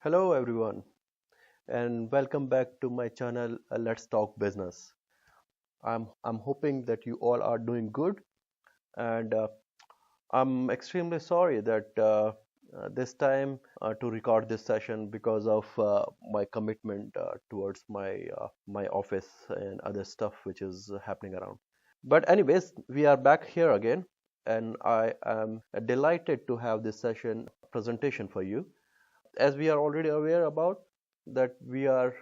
Hello everyone and welcome back to my channel Let's Talk Business. I'm hoping that you all are doing good and I'm extremely sorry that this time to record this session because of my commitment towards my office and other stuff which is happening around. But anyways, we are back here again and I am delighted to have this session presentation for you. As we are already aware about that we are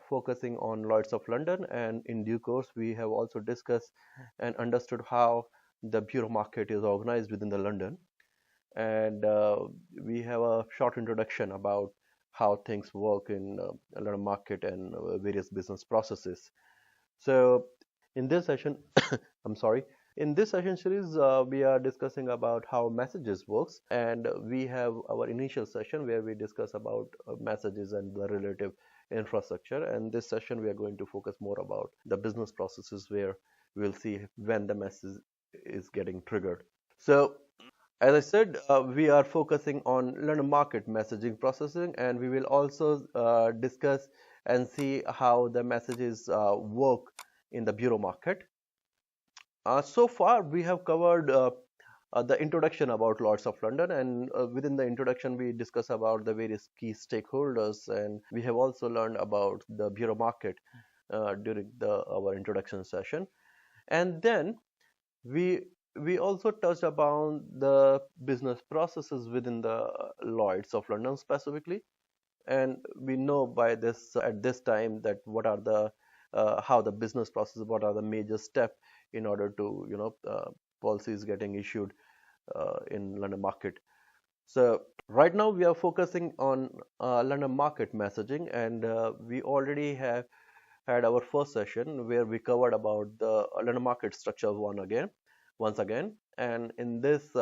focusing on Lloyds of London, and in due course we have also discussed and understood how the bureau market is organized within the London, and we have a short introduction about how things work in London market and various business processes. So in this session, I'm sorry. In this session series, we are discussing about how messages works, and we have our initial session where we discuss about messages and the relative infrastructure. And this session, we are going to focus more about the business processes where we'll see when the message is getting triggered. So as I said, we are focusing on London market messaging processing, and we will also discuss and see how the messages work in the bureau market. So far, we have covered the introduction about Lords of London, and within the introduction, we discuss about the various key stakeholders, and we have also learned about the bureau market during our introduction session. And then we we also touched upon the business processes within the Lloyds of London specifically, and we know by this at this time that what are the how the business process, what are the major steps in order to policies getting issued in London market. So right now we are focusing on London market messaging, and we already have had our first session where we covered about the London market structure once again, and in this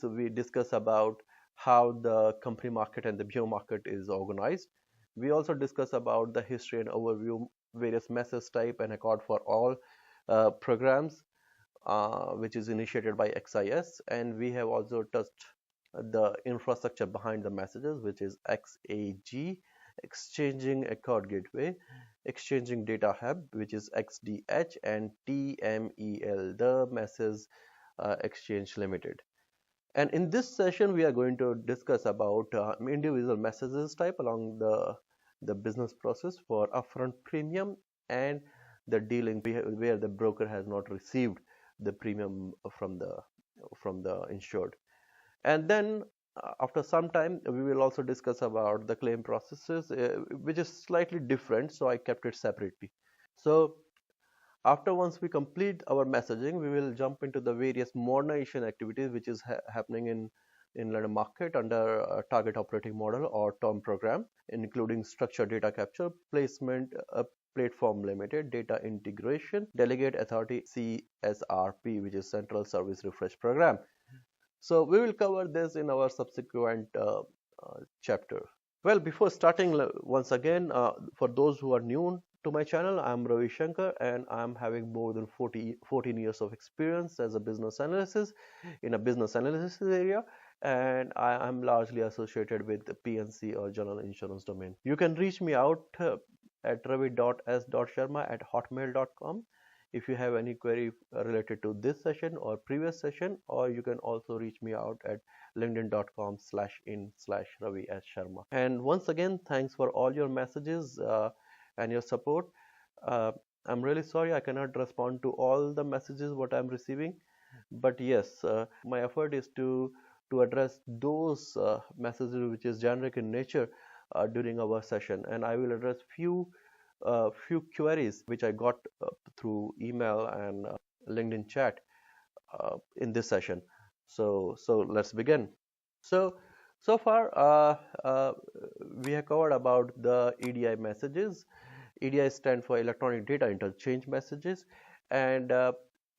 we discuss about how the company market and the bureau market is organized. We also discuss about the history and overview, various message type and accord for all programs, which is initiated by XIS, and we have also touched the infrastructure behind the messages, which is XAG, Exchanging Accord Gateway, Exchanging Data Hub, which is XDH, and TMEL, the Message Exchange Limited. And in this session, we are going to discuss about individual messages type along the business process for upfront premium and the dealing where the broker has not received the premium from the insured. And then after some time, we will also discuss about the claim processes, which is slightly different, so I kept it separately. So after once we complete our messaging, we will jump into the various modernization activities which is happening in London market under target operating model or term program, including structured data capture, placement, platform limited, data integration, delegate authority, CSRP, which is central service refresh program. So we will cover this in our subsequent chapter. Well, before starting, once again, for those who are new to my channel, I'm Ravi Shankar, and I'm having more than 14 years of experience as a business analyst in a business analysis area, and I am largely associated with the PNC or general insurance domain. You can reach me out at ravi.s.sharma@hotmail.com if you have any query related to this session or previous session, or you can also reach me out at linkedin.com/in/ravi_s_sharma. And once again, thanks for all your messages and your support. uh, I'm really sorry I cannot respond to all the messages what I'm receiving, but yes, my effort is to address those messages which is generic in nature during our session, and I will address few queries which I got through email and LinkedIn chat in this session. So let's begin. So far we have covered about the EDI messages. EDI stand for electronic data interchange messages, and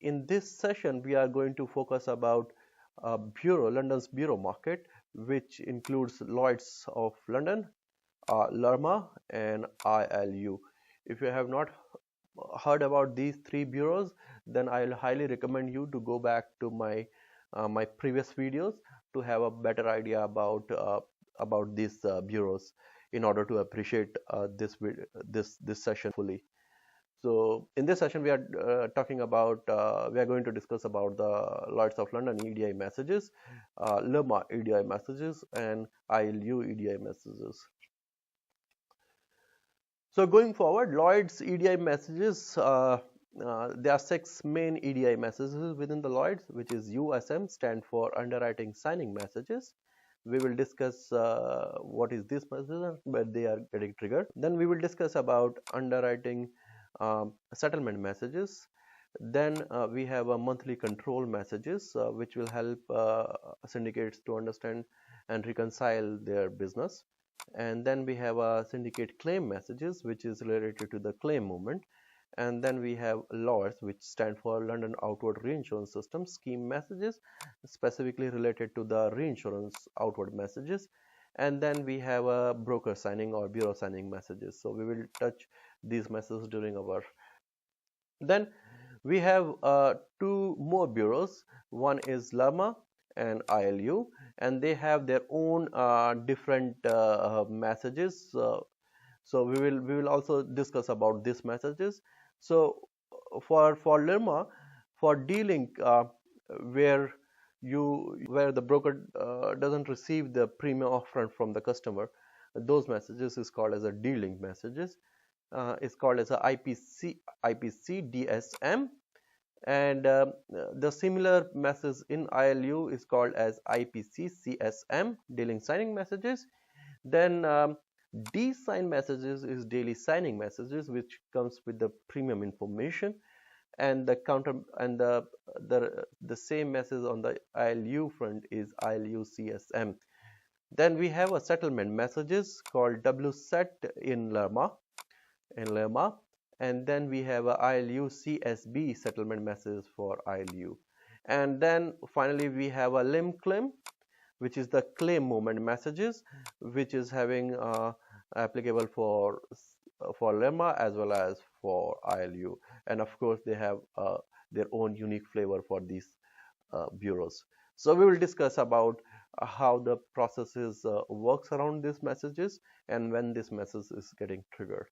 in this session we are going to focus about London's bureau market, which includes Lloyds of London, LIRMA, and ILU. If you have not heard about these three bureaus, then I'll highly recommend you to go back to my previous videos to have a better idea about about these bureaus in order to appreciate this session fully. So in this session, we are talking about we are going to discuss about the Lloyds of London EDI messages, LIRMA EDI messages, and ILU EDI messages. So going forward, Lloyd's EDI messages, there are 6 main EDI messages within the Lloyd's, which is USM, stand for Underwriting Signing Messages. We will discuss what is this message, but they are getting triggered. Then we will discuss about underwriting settlement messages. Then we have a monthly control messages, which will help syndicates to understand and reconcile their business. And then we have a syndicate claim messages, which is related to the claim movement. And then we have LORS, which stand for London Outward Reinsurance System scheme messages, specifically related to the reinsurance outward messages. And then we have a broker signing or bureau signing messages. So we will touch these messages during our. Then we have 2 more bureaus. One is LIRMA and ILU, and they have their own different messages. So we will also discuss about these messages. So for LIRMA, for dealing where the broker doesn't receive the premium upfront from the customer, those messages is called as a dealing messages. Is called as a IPC DSM, and the similar message in ILU is called as IPC CSM, dealing signing messages. Then D sign messages is daily signing messages, which comes with the premium information, and the counter and the same message on the ILU front is ILU CSM. Then we have a settlement messages called WSET in LIRMA. And then we have a ILU CSB settlement message for ILU. And then finally we have a LIM claim, which is the claim movement messages, which is having applicable for LIRMA as well as for ILU. And of course they have their own unique flavor for these bureaus. So we will discuss about how the processes works around these messages and when this message is getting triggered.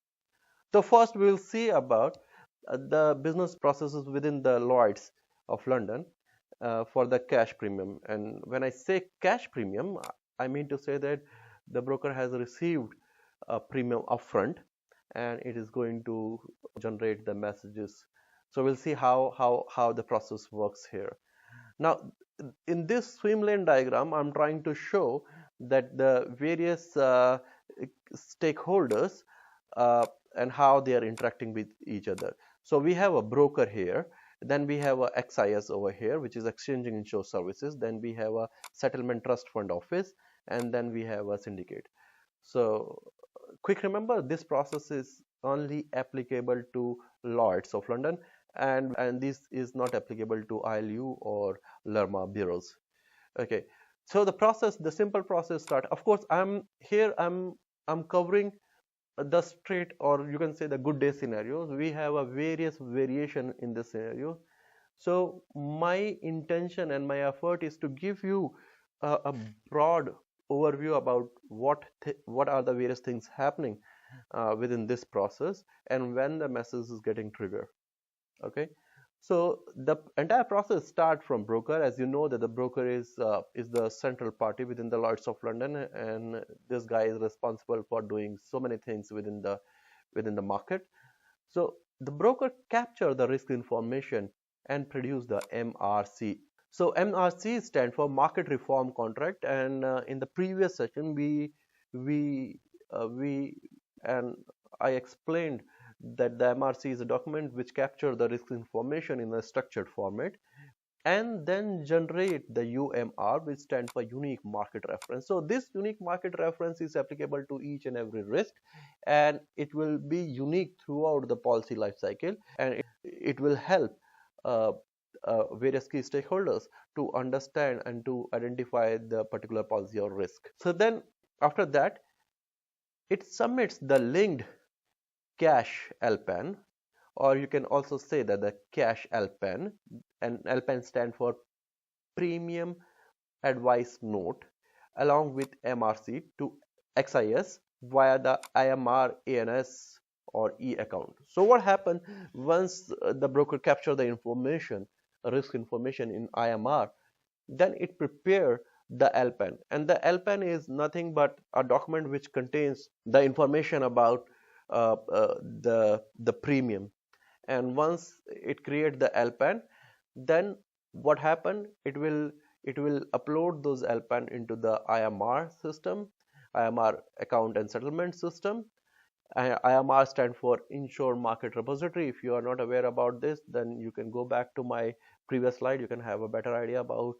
So first we will see about the business processes within the Lloyds of London for the cash premium. And when I say cash premium, I mean to say that the broker has received a premium upfront and it is going to generate the messages. So we'll see how the process works here. Now in this swim lane diagram, I'm trying to show that the various stakeholders and how they are interacting with each other. So we have a broker here, then we have a XIS over here, which is exchanging insurance services, then we have a settlement trust fund office, and then we have a syndicate. So quick remember, this process is only applicable to Lloyds of London, and this is not applicable to ILU or LIRMA bureaus. Okay, so the simple process start. Of course, I'm covering the straight, or you can say the good day scenarios. We have a various variation in the scenario. So my intention and my effort is to give you a broad overview about what are the various things happening within this process and when the message is getting triggered. Okay, so the entire process starts from broker. As you know that the broker is the central party within the Lloyds of London, and this guy is responsible for doing so many things within the market. So the broker capture the risk information and produce the MRC. So MRC stand for Market Reform Contract, and in the previous session I explained that the MRC is a document which captures the risk information in a structured format and then generate the UMR, which stands for unique market reference. So this unique market reference is applicable to each and every risk, and it will be unique throughout the policy life cycle, and it will help various key stakeholders to understand and to identify the particular policy or risk. So then after that, it submits the linked cash LPAN, or you can also say that the cash LPAN, and LPAN stand for Premium Advice Note, along with MRC to XIS via the IMR ANS or E account. So what happened once the broker capture the information, risk information in IMR, then it prepare the LPAN, and the LPAN is nothing but a document which contains the information about the premium. And once it create the LPAN, then what happen, it will upload those LPAN into the IMR system, IMR account and settlement system. IMR stand for Insure Market Repository. If you are not aware about this, then you can go back to my previous slide. You can have a better idea about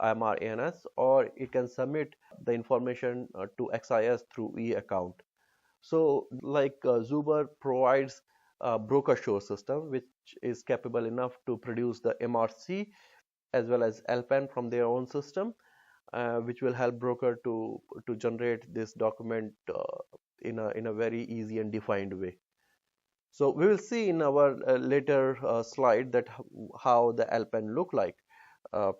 IMR ANS, or it can submit the information to XIS through E account. So like Zuber provides a broker show system which is capable enough to produce the MRC as well as LPAN from their own system, which will help broker to generate this document in a very easy and defined way. So we will see in our later slide that how the LPAN look like. Uh,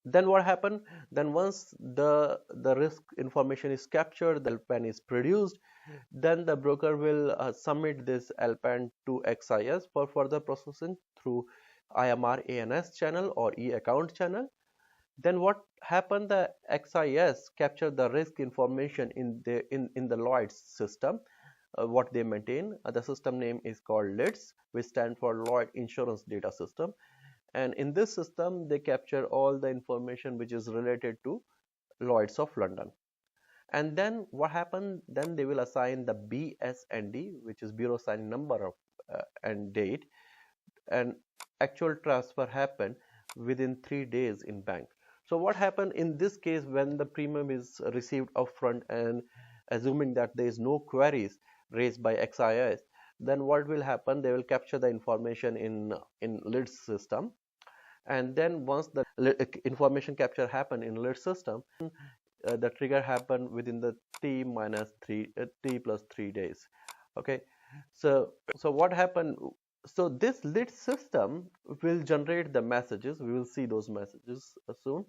then what happened, then once the risk information is captured, the LPAN is produced, then the broker will submit this LPAN to XIS for further processing through IMR ANS channel or E account channel. Then what happened, the XIS capture the risk information in the Lloyds system, what they maintain. The system name is called LIDS, which stand for Lloyd Insurance Data System. And in this system they capture all the information which is related to Lloyds of London. And then what happened, then they will assign the BSND, which is bureau signing number of and date, and actual transfer happened within 3 days in bank. So what happened in this case, when the premium is received upfront and assuming that there is no queries raised by XIS, then what will happen, they will capture the information in LIDS system. And then once the information capture happen in LIDS system, the trigger happen within the t minus 3 t plus 3 days. Okay, so what happened, so this LIDS system will generate the messages. We will see those messages soon,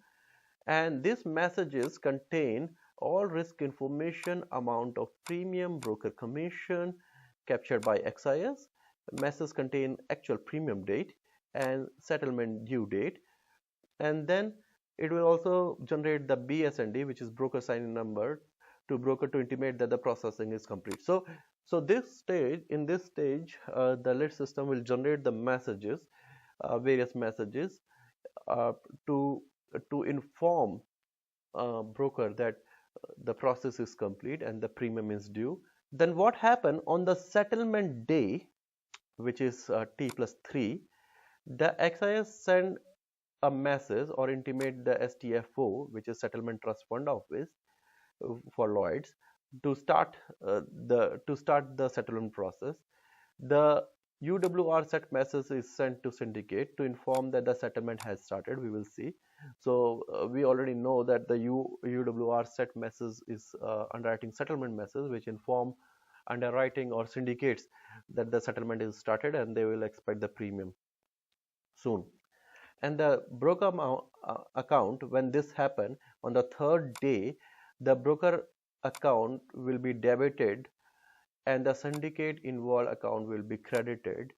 and these messages contain all risk information, amount of premium, broker commission captured by XIS. Messages contain actual premium date and settlement due date, and then it will also generate the BSND, which is broker signing number, to broker to intimate that the processing is complete. So in this stage the LIDS system will generate the messages, various messages, to inform broker that the process is complete and the premium is due. Then what happened on the settlement day, which is t plus 3, the XIS send a message or intimate the STFO, which is Settlement Trust Fund Office for Lloyds, to start the settlement process. The UWR set message is sent to syndicate to inform that the settlement has started. We will see. So we already know that the UWR set message is underwriting settlement message, which inform underwriting or syndicates that the settlement is started and they will expect the premium soon. And the broker account, when this happen on the third day, the broker account will be debited and the syndicate involved account will be credited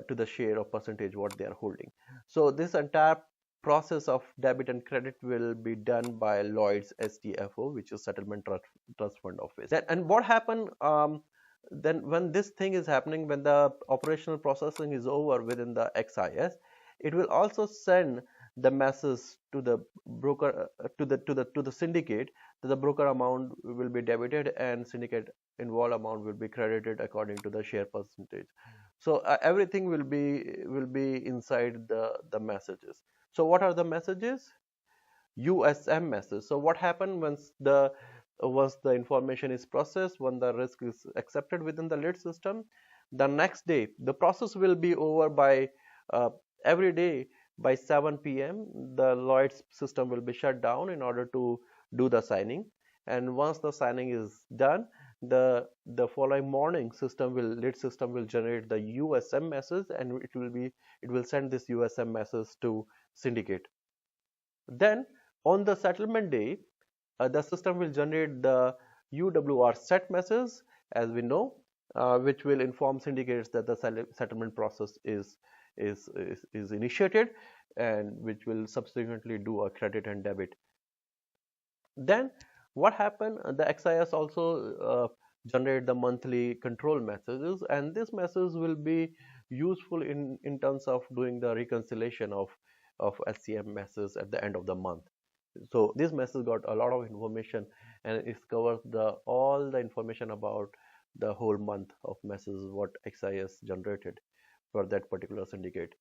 to the share of percentage what they are holding. So this entire process of debit and credit will be done by Lloyd's STFO, which is Settlement Trust Fund Office. And what happened then when this thing is happening, when the operational processing is over within the XIS, it will also send the message to the broker to the syndicate that the broker amount will be debited and syndicate involved amount will be credited according to the share percentage. So everything will be inside the messages. So what are the messages? USM message. So what happened once the information is processed, when the risk is accepted within the LIDS system, the next day the process will be over by every day by 7 p.m. the Lloyd's system will be shut down in order to do the signing. And once the signing is done, the following morning LIDS system will generate the USM message, and it will send this USM message to syndicate. Then On the settlement day, the system will generate the UWR set message, as we know, which will inform syndicates that the settlement process is initiated, and which will subsequently do a credit and debit. Then what happened? The XIS also generate the monthly control messages, and this message will be useful in terms of doing the reconciliation of SCM messages at the end of the month. So this message got a lot of information, and it covers the all the information about the whole month of messages what XIS generated for that particular syndicate.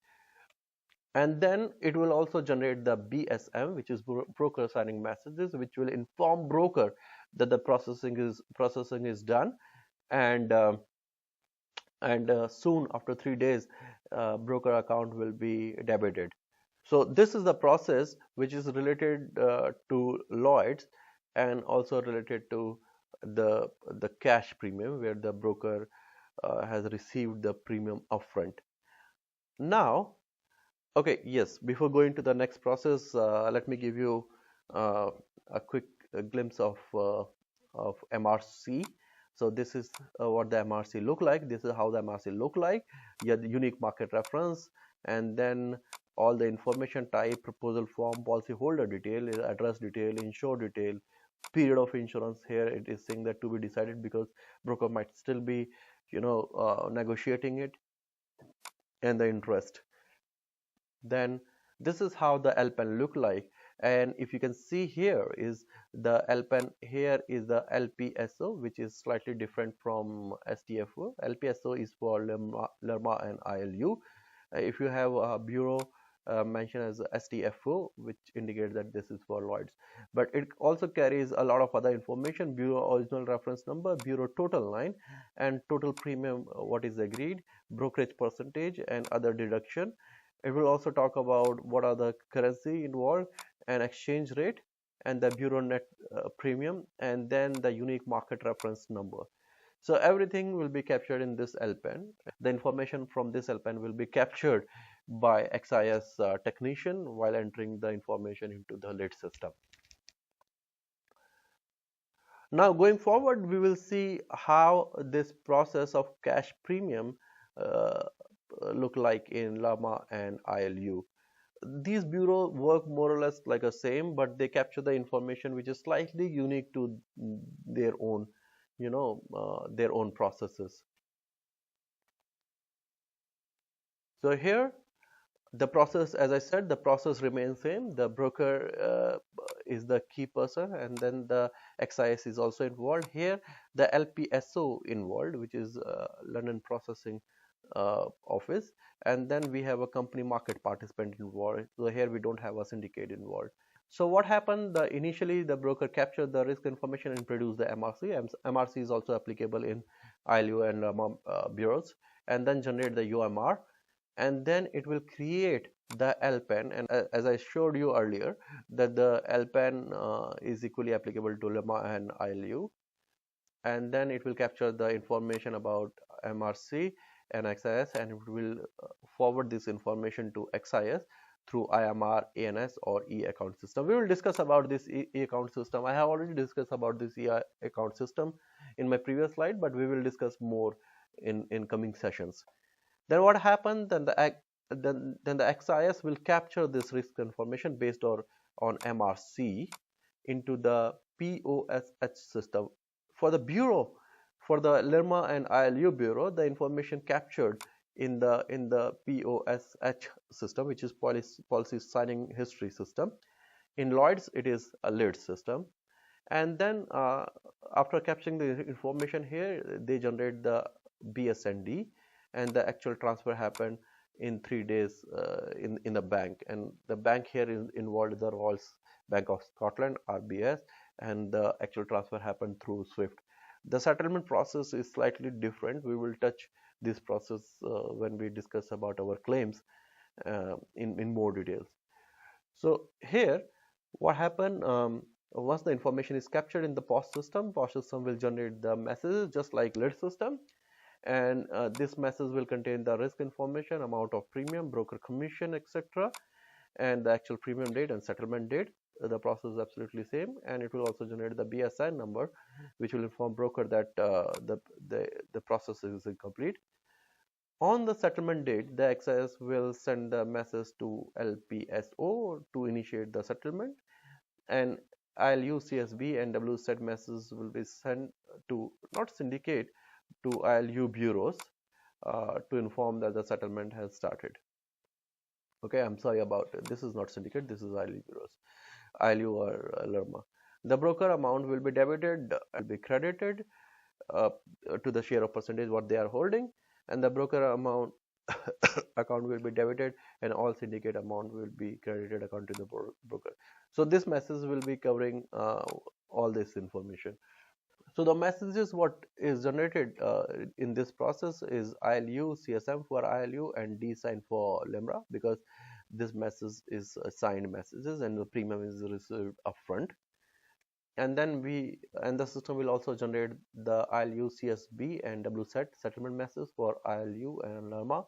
And then it will also generate the BSM, which is broker signing messages, which will inform broker that the processing is done, and soon after 3 days, broker account will be debited. So this is the process which is related to Lloyds, and also related to the cash premium, where the broker has received the premium upfront. Now, okay, yes, before going to the next process, let me give you uh, a quick glimpse of MRC. So this is what the MRC look like. This is how the MRC look like. You have the unique market reference, and then all the information type, proposal form, policy holder detail, address detail, insure detail, period of insurance. Here it is saying that to be decided, because broker might still be, negotiating it, and the interest. Then this is how the LPAN look like, and if you can see, here is the LPAN. Here is the LPSO, which is slightly different from STFO. LPSO is for LIRMA and ILU. If you have a bureau mentioned as STFO, which indicates that this is for Lloyds, but it also carries a lot of other information: bureau original reference number, bureau total line, and total premium what is agreed, brokerage percentage, and other deduction. It will also talk about what are the currency involved, and exchange rate, and the bureau net premium, and then the unique market reference number. So everything will be captured in this LPAN. The information from this LPAN will be captured by XIS technician while entering the information into the LID system. Now going forward, we will see how this process of cash premium uh, look like in Lama and ILU. These bureau work more or less like the same, but they capture the information which is slightly unique to their own, their own processes. So here the process, as I said, the process remains same. The broker is the key person, and then the XIS is also involved. Here the LPSO involved, which is London Processing Office, and then we have a company market participant involved. So here we don't have a syndicate involved. So what happened? Initially the broker captured the risk information and produced the MRC. MRC is also applicable in ILU and bureaus, and then generate the UMR, and then it will create the LPAN. And as I showed you earlier, that the LPAN is equally applicable to LIRMA and ILU, and then it will capture the information about MRC and XIS, and it will forward this information to XIS through IMR, ANS, or e-account system. We will discuss about this e-account system. I have already discussed about this e-account system in my previous slide, but we will discuss more in coming sessions. Then what happened? Then the XIS will capture this risk information based on MRC into the POSH system. For the bureau, for the LIRMA and ILU bureau, the information captured in the POSH system, which is policy signing history system. In Lloyds, it is a LID system. And then after capturing the information here, they generate the BSND, and the actual transfer happened in 3 days in the bank. And the bank here is involved, the Royal Bank of Scotland, RBS, and the actual transfer happened through SWIFT. The settlement process is slightly different. We will touch this process when we discuss about our claims in more details. So here what happened, once the information is captured in the POS system will generate the messages just like LID system, and this message will contain the risk information, amount of premium, broker commission, etc., and the actual premium date and settlement date. the process is absolutely same, and it will also generate the BSN number, which will inform broker that the process is incomplete. On the settlement date, the XIS will send the message to LPSO to initiate the settlement, and ILU, CSB, and WZ messages will be sent to, not syndicate, to ILU bureaus to inform that the settlement has started. Okay, I'm sorry about it. This is not syndicate, this is ILU bureaus, ILU or LIRMA. The broker amount will be debited, will be credited uh, to the share of percentage what they are holding, and the broker amount account will be debited, and all syndicate amount will be credited account to the broker. So this message will be covering all this information. So the messages what is generated in this process is ILU, CSM for ILU, and D sign for LIMRA, because this message is signed messages and the premium is received upfront. And then the system will also generate the ILU, CSB, and WZ settlement message for ILU and LIRMA,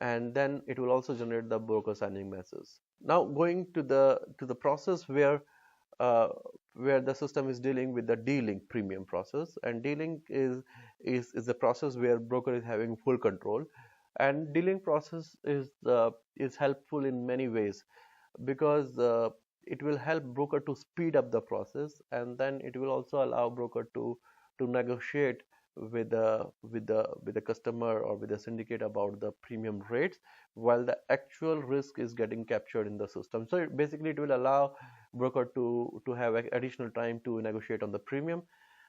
and then it will also generate the broker signing message. Now going to the process uh, where the system is dealing with the D-link premium process, and D-link is the process where broker is having full control, and D-link process is helpful in many ways, because it will help broker to speed up the process, and then it will also allow broker to negotiate with the customer or with the syndicate about the premium rates, while the actual risk is getting captured in the system. So basically it will allow broker to have additional time to negotiate on the premium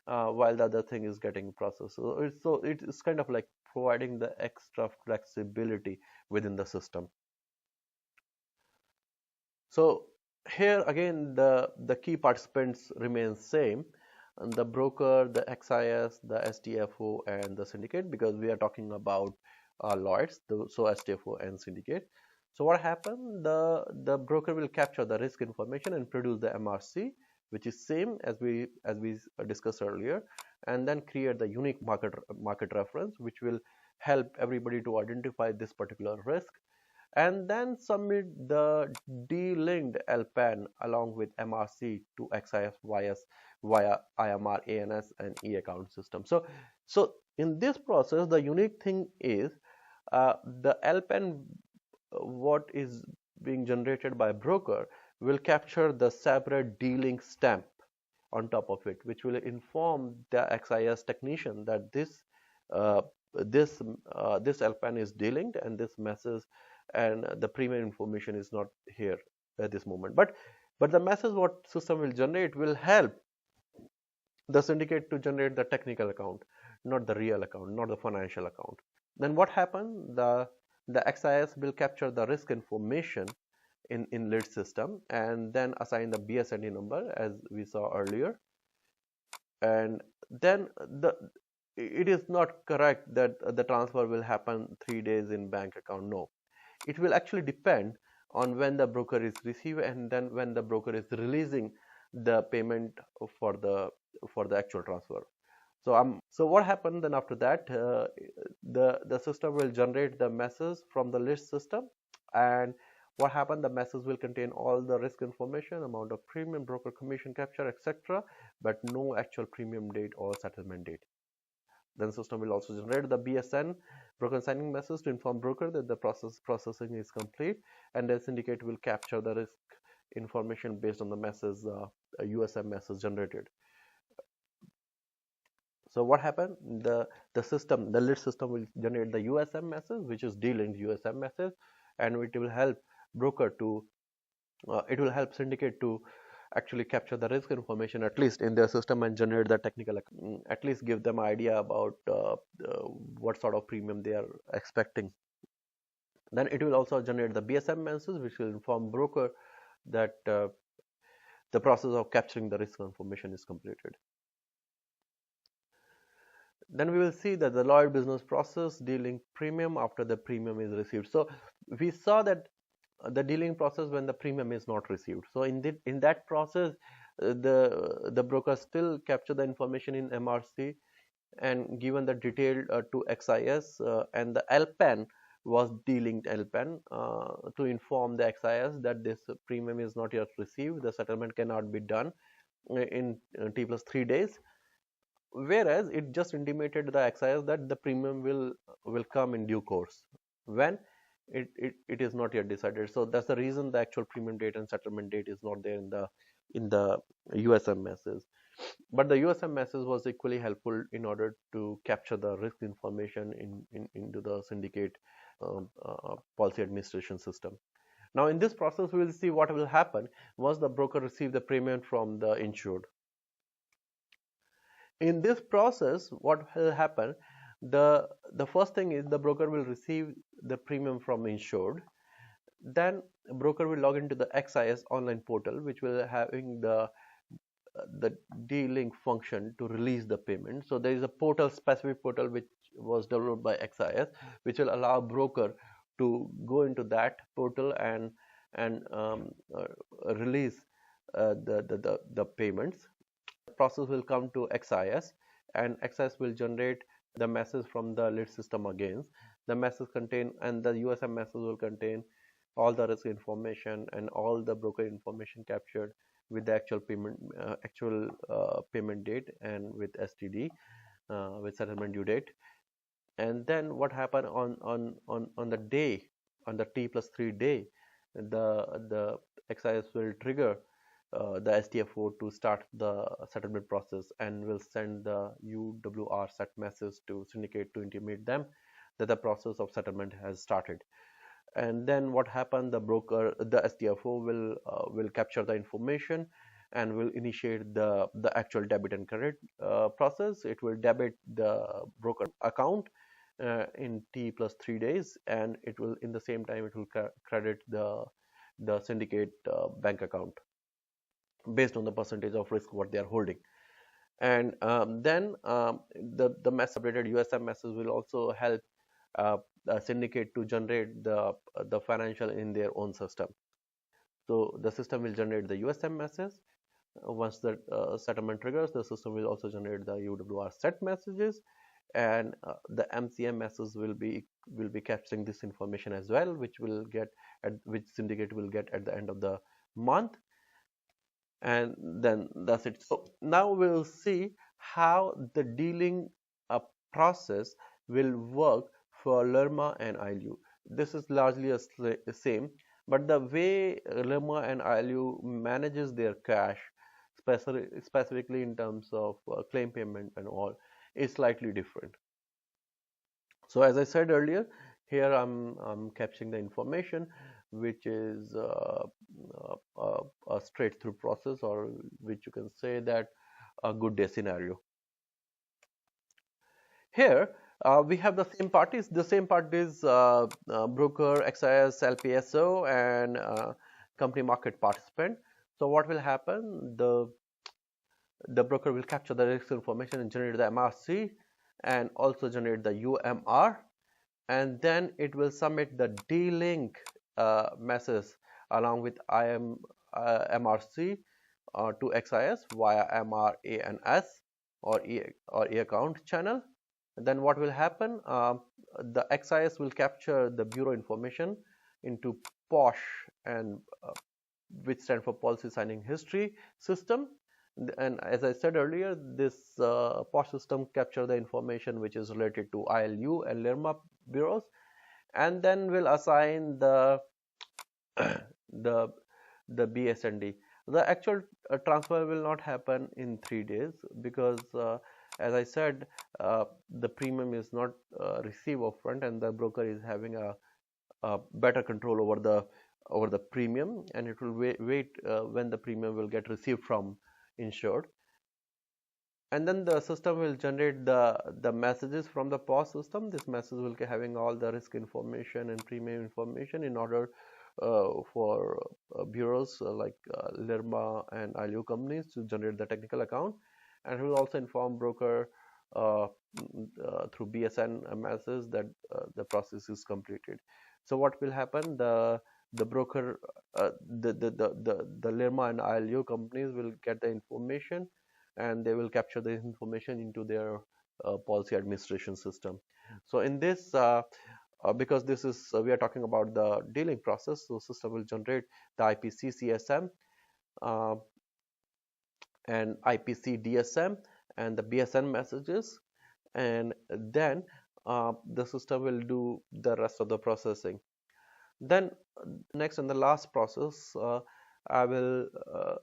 while the other thing is getting processed. So it's kind of like providing the extra flexibility within the system. So here again the key participants remain same, and the broker, the XIS, the STFO, and the syndicate, because we are talking about Lloyds, so STFO and syndicate. So what happened? The broker will capture the risk information and produce the MRC, which is same as we discussed earlier, and then create the unique market reference, which will help everybody to identify this particular risk, and then submit the de-linked LPAN along with MRC to XIS via IMR, ANS, and e-account system. So in this process, the unique thing is the LPAN what is being generated by broker will capture the separate D-link stamp on top of it, which will inform the XIS technician that uh, this LPAN is D-linked, and this message and the premium information is not here at this moment. But the message what system will generate will help the syndicate to generate the technical account, not the real account, not the financial account. Then what happened? The XIS will capture the risk information in lead system, and then assign the BSND number as we saw earlier. And then it is not correct that the transfer will happen 3 days in bank account. No, it will actually depend on when the broker is receiving, and then when the broker is releasing the payment for the actual transfer. So what happened then after that? The system will generate the message from the list system, and what happened? The message will contain all the risk information, amount of premium, broker commission capture, etc., but no actual premium date or settlement date. Then system will also generate the BSN, broker signing message, to inform broker that the processing is complete, and the syndicate will capture the risk information based on the message USM message generated. So what happened? The lead system will generate the USM message, which is D-linked USM message, and it will help broker to it will help syndicate to actually capture the risk information at least in their system and generate the technical, at least give them idea about what sort of premium they are expecting. Then it will also generate the BSM message, which will inform broker that the process of capturing the risk information is completed. Then we will see that the Lloyd business process D-link premium after the premium is received. So we saw that the D-link process when the premium is not received. So in that process, the broker still capture the information in MRC and given the detail to XIS, and the LPAN was delinked LPAN to inform the XIS that this premium is not yet received. The settlement cannot be done in T plus 3 days, whereas it just intimated the XIS that the premium will come in due course when it is not yet decided. So that's the reason the actual premium date and settlement date is not there in the USM message. But the USM message was equally helpful in order to capture the risk information into the syndicate policy administration system. Now in this process we will see what will happen once the broker receives the premium from the insured. In this process, what will happen, the first thing is the broker will receive the premium from insured. Then broker will log into the XIS online portal, which will having the D-link function to release the payment. So there is a portal, specific portal, which was developed by XIS, which will allow broker to go into that portal and release the payments. Process will come to XIS, and XIS will generate the message from the lead system again. The message contain, and the USM message will contain all the risk information and all the broker information captured with the actual payment date and with STD, with settlement due date. And then what happened on the day, on the T plus 3 day, the XIS will trigger the STFO to start the settlement process and will send the UWR set message to syndicate to intimate them that the process of settlement has started. And then what happened, the broker, the STFO will capture the information and will initiate the actual debit and credit process. It will debit the broker account in T plus 3 days, and it will, in the same time, it will credit the syndicate bank account based on the percentage of risk what they are holding. And then the message updated USM message will also help syndicate to generate the financial in their own system. So the system will generate the USM message. Once the settlement triggers, the system will also generate the UWR set messages, and the MCM message will be capturing this information as well, which syndicate will get at the end of the month. And then that's it. So now we'll see how the dealing process will work for LIRMA and ILU. This is largely the same, but the way LIRMA and ILU manages their cash, specifically in terms of claim payment and all, is slightly different. So as I said earlier, here I'm capturing the information, which is a straight through process, or which you can say that a good day scenario. Here we have the same parties. The same parties: broker, XIS, LPSO, and company market participant. So what will happen? The broker will capture the risk information and generate the MRC and also generate the UMR, and then it will submit the D-link message along with MRC to XIS via MRANS or E account channel. And then what will happen? The XIS will capture the bureau information into POSH, and which stands for Policy Signing History system. And as I said earlier, this POSH system capture the information which is related to ILU and LIRMA bureaus, and then will assign the BSND. The actual transfer will not happen in 3 days because, as I said, the premium is not received upfront, and the broker is having a better control over the premium, and it will wait when the premium will get received from insured. And then the system will generate the messages from the POS system. This message will be having all the risk information and premium information in order for bureaus like LIRMA and ILU companies to generate the technical account, and it will also inform broker through BSN message that the process is completed. So what will happen? The broker, the LIRMA and ILU companies will get the information, and they will capture the information into their policy administration system. So in this, because this is we are talking about the dealing process. So system will generate the IPC CSM uh, and IPC DSM and the BSN messages, and then the system will do the rest of the processing. Then next and the last process, I will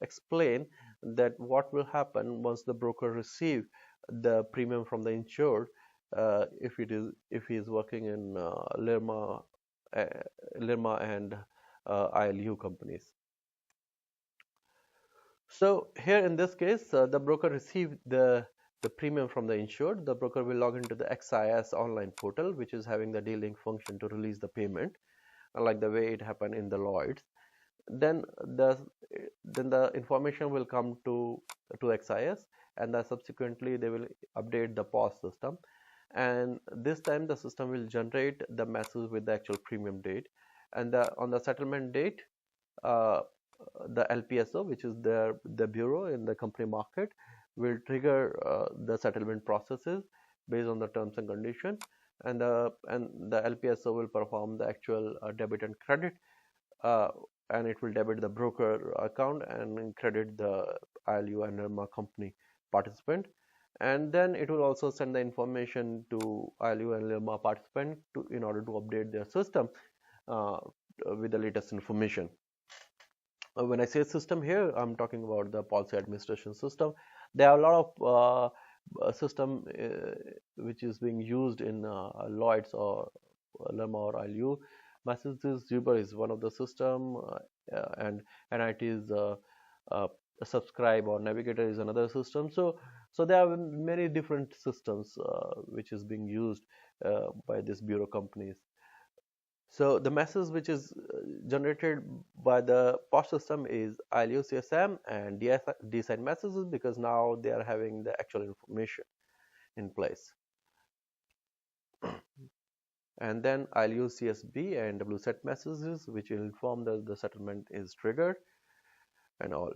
explain that what will happen once the broker receive the premium from the insured, if he is working in uh, LIRMA and ILU companies. So here in this case, the broker received the premium from the insured. The broker will log into the XIS online portal, which is having the dealing function to release the payment, like the way it happened in the Lloyds. Then the information will come to XIS, and then subsequently they will update the POS system, and this time the system will generate the message with the actual premium date, and on the settlement date, uh, the LPSO, which is the bureau in the company market, will trigger the settlement processes based on the terms and condition, and the LPSO will perform the actual debit and credit, uh, and it will debit the broker account and credit the ILU and LIRMA company participant, and then it will also send the information to ILU and LIRMA participant in order to update their system uh, with the latest information. When I say system here, I'm talking about the policy administration system. There are a lot of system which is being used in Lloyds or LIRMA or ILU. Massachusetts is one of the system, and NIT is uh, subscribe or navigator is another system. So there are many different systems which is being used by these bureau companies. So the message which is generated by the POS system is ILU CSM and DSIN messages, because now they are having the actual information in place. And then I'll use CSB and WSET messages, which will inform that the settlement is triggered and all.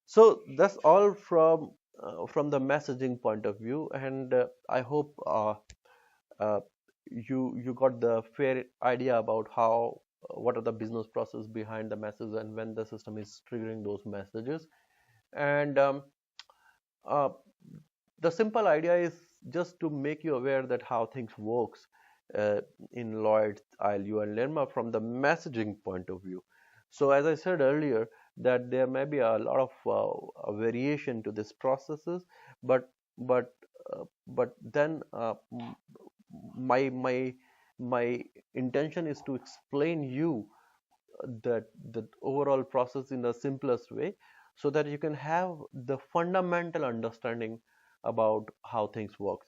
So that's all from the messaging point of view, and I hope uh, you got the fair idea about how what are the business process behind the message and when the system is triggering those messages. And uh, the simple idea is just to make you aware that how things works in Lloyd, ILU, and LIRMA from the messaging point of view. So as I said earlier, that there may be a lot of variation to these processes, but but but then my my intention is to explain you that the overall process in the simplest way, so that you can have the fundamental understanding about how things works,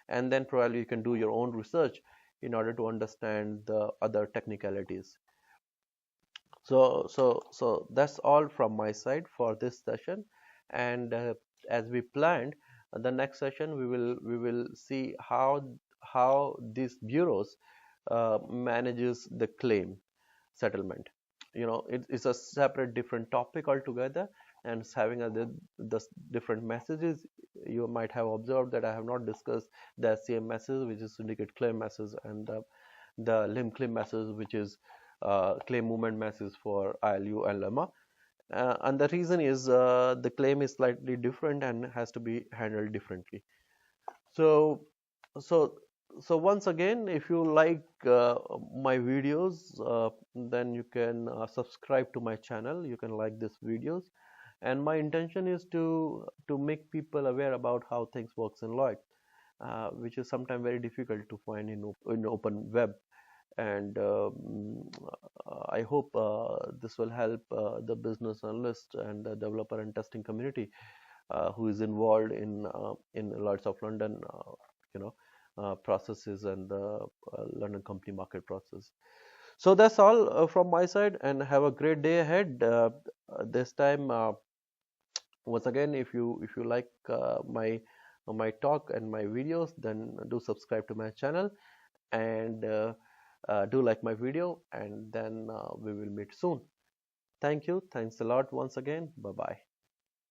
and then probably you can do your own research in order to understand the other technicalities. So that's all from my side for this session, and as we planned, the next session we will see how these bureaus manages the claim settlement. It's a separate different topic altogether, and it's having the different messages. You might have observed that I have not discussed the SCM message, which is syndicate claim message, and the limb claim message, which is claim movement message for ILU and LIRMA. And the reason is the claim is slightly different and has to be handled differently. So, so, so once again, if you like my videos, then you can subscribe to my channel. You can like these videos, and my intention is to make people aware about how things works in Lloyd, which is sometimes very difficult to find in open web. And I hope this will help the business analyst and the developer and testing community who is involved in Lloyds of London, you know, processes and the London company market process. So that's all from my side, and have a great day ahead. This time, once again, if you like my talk and my videos, then do subscribe to my channel, and do like my video, and then we will meet soon. Thank you. Thanks a lot once again. Bye bye.